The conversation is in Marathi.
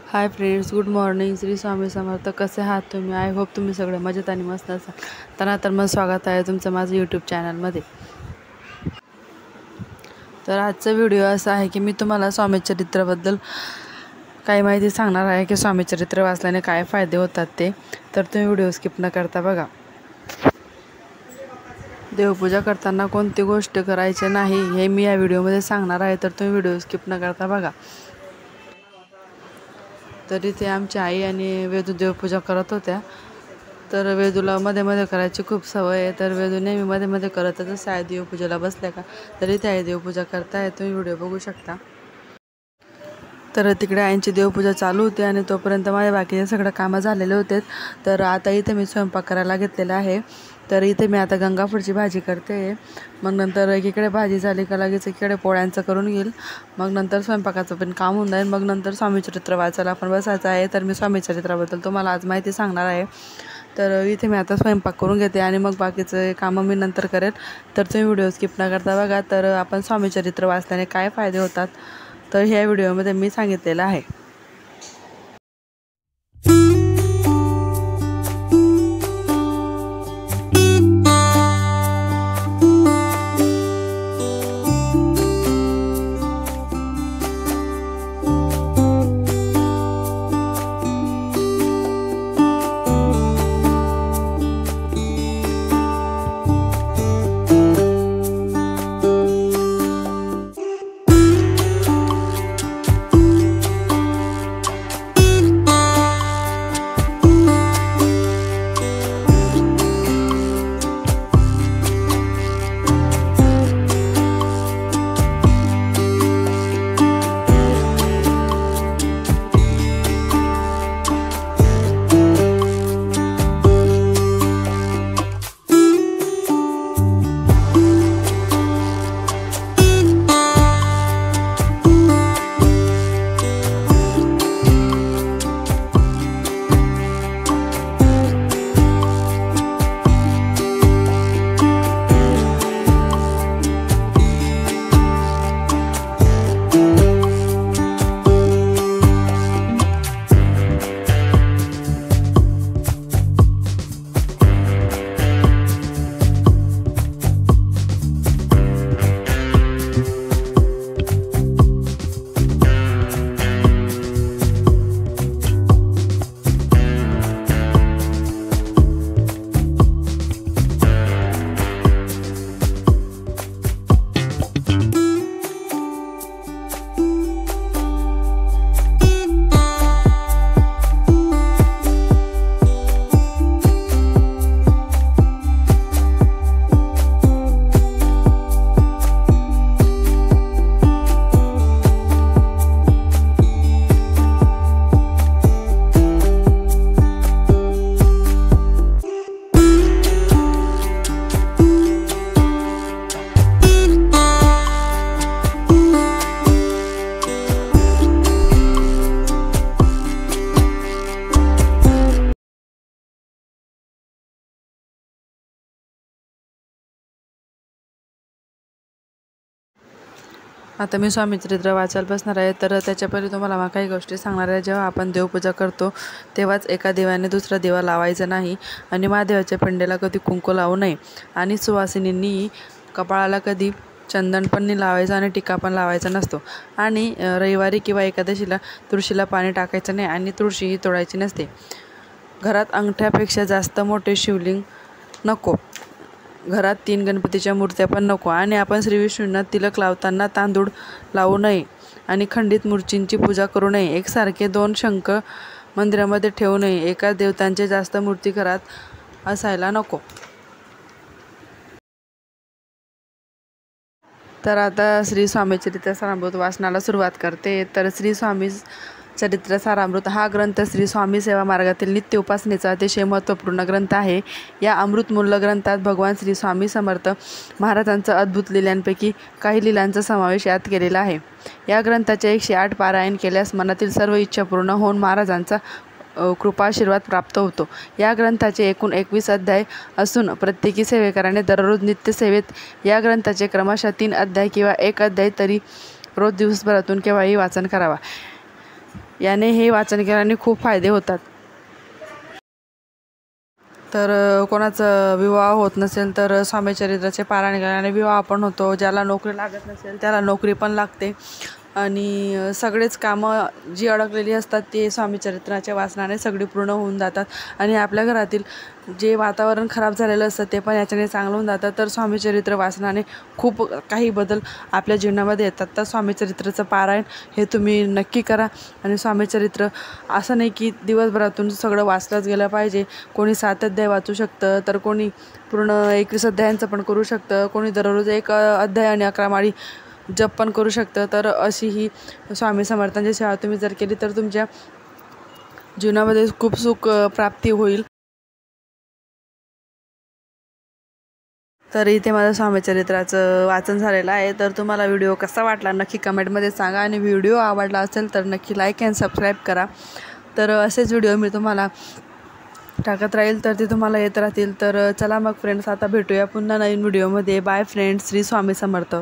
हाय friends, good morning. Shri Swami Samarth. कसे आहात तुम्ही? आय होप तुम्ही सगळे मजेत आणि मस्त असाल. तर मग स्वागत आहे तुमचं माझं यूट्यूब चॅनलमध्ये. तर आजचा व्हिडिओ असा आहे की मी तुम्हाला स्वामी चरित्राबद्दल काही माहिती सांगणार आहे की स्वामी चरित्र वाचल्याने काय फायदे होतात ते. तर तुम्ही व्हिडिओ स्किप न करता बघा. देवपूजा करताना कोणती गोष्ट करायची नाही हे मी या व्हिडिओमध्ये सांगणार आहे, तर तुम्ही व्हिडिओ स्किप न करता बघा. तर इथे आमची आई आणि वेदू देवपूजा करत होत्या. तर वेदूला मध्ये मध्ये करायची खूप सवय आहे, तर वेदू नेहमी मध्ये मध्ये करतच असते. आई देवपूजेला बसल्या का तर इथे आई देवपूजा करताय, तुम्ही व्हिडिओ बघू शकता. तर तिकडे आईंची देवपूजा चालू होती आणि तोपर्यंत माझ्या बाकीचे सगळं कामं झालेले होते. तर आता इथे मी स्वयंपाक करायला घेतलेला आहे. तर इथे मी आता गंगाफूळची भाजी करते. मग नंतर एकीकडे भाजी झाली का लगेच एकीकडे पोळ्यांचं करून घेईल. मग नंतर स्वयंपाकाचं पण काम होऊन जाईल. मग नंतर स्वामीचरित्र वाचायला आपण बसायचं आहे. तर मी स्वामीचरित्राबद्दल तुम्हाला आज माहिती सांगणार आहे. तर इथे मी आता स्वयंपाक करून घेते आणि मग बाकीचं कामं मी नंतर करेल. तर तुम्ही व्हिडिओ स्किप न करता बघा. तर आपण स्वामीचरित्र वाचल्याने काय फायदे होतात तर ह्या व्हिडिओमध्ये मी सांगितलेलं आहे. आता मी स्वामीचरित्र वाचायला बसणार आहे. तर त्याच्या पहिले तुम्हाला काही गोष्टी सांगणार आहे. जेव्हा आपण देवपूजा करतो तेव्हाच एका दिव्याने दुसरा दिवा लावायचा नाही आणि महादेवाच्या पिंडीला कधी कुंकू लावू नये आणि सुवासिनींनी कपाळाला कधी चंदन पण नाही लावायचं आणि टिका पण लावायचा नसतो. आणि रविवारी किंवा एकादशीला तुळशीला पाणी टाकायचं नाही आणि तुळशीही तोडायची नसते. घरात अंगठ्यापेक्षा जास्त मोठे शिवलिंग नको. घरात 3 गणपतीच्या मूर्त्या पण नको आणि आपण श्री विष्णूंना तिलक लावताना तांदूळ लावू नये आणि खंडित मूर्तींची पूजा करू नये. एकसारखे 2 शंख मंदिरामध्ये ठेवू नये. एकाच देवतांचे जास्त मूर्ती घरात असायला नको. तर आता श्री स्वामी चरित्र सारामृत वाचनाला सुरुवात करते. तर श्री स्वामी चरित्र सारामृत हा ग्रंथ श्री स्वामी सेवा मार्गातील नित्य उपासनेचा अतिशय महत्त्वपूर्ण ग्रंथ आहे. या अमृतमूल्य ग्रंथात भगवान श्री स्वामी समर्थ महाराजांचा अद्भुत लीलांपैकी काही लीलांचा समावेश यात केलेला आहे. या ग्रंथाचे 108 पारायण केल्यास मनातील सर्व इच्छा पूर्ण होऊन महाराजांचा कृपाशीर्वाद प्राप्त होतो. या ग्रंथाचे एकूण 21 अध्याय असून प्रत्येकी सेवेकराने दररोज नित्यसेवेत या ग्रंथाचे क्रमशः 3 अध्याय किंवा 1 अध्याय तरी रोज दिवसभरातून केव्हाही वाचन करावा. याने हे वाचन केल्याने खूप फायदे होतात. तर कोणाचा विवाह होत नसेल तर स्वामी चरित्राचे पारायण केल्याने विवाह पण होतो. ज्याला नोकरी लागत नसेल त्याला नोकरी पण लागते आणि सगळेच कामं जी अडकलेली असतात ते स्वामी चरित्राच्या वाचनाने सगळी पूर्ण होऊन जातात आणि आपल्या घरातील जे वातावरण खराब झालेलं असतं ते पण याच्याने चांगलं होऊन जातं. तर स्वामी चरित्र वाचनाने खूप काही बदल आपल्या जीवनामध्ये येतात. तर स्वामी चरित्राचं पारायण हे तुम्ही नक्की करा. आणि स्वामी चरित्र असं नाही की दिवसभरातून सगळं वाचलंच गेलं पाहिजे. कोणी 7 अध्याय वाचू शकतं, तर कोणी पूर्ण 21 अध्यायांचं पण करू शकतं, कोणी दररोज 1 अध्याय आणि 11 माळी जप पण करू शकतं. तर अशी ही स्वामी समर्थांची सेवा तुम्ही जर केली तर तुमच्या जीवनामध्ये खूप सुख प्राप्ती होईल. तर इथे माझं स्वामी चरित्राचं वाचन झालेलं आहे. तर तुम्हाला व्हिडिओ कसा वाटला नक्की कमेंटमध्ये सांगा आणि व्हिडिओ आवडला असेल तर नक्की लाईक अँड सबस्क्राईब करा. तर असेच व्हिडिओ मी तुम्हाला टाकत राहील तर ते तुम्हाला येत राहतील. तर चला मग फ्रेंड्स, आता भेटूया पुन्हा नवीन व्हिडिओमध्ये. बाय फ्रेंड्स, श्री स्वामी समर्थ.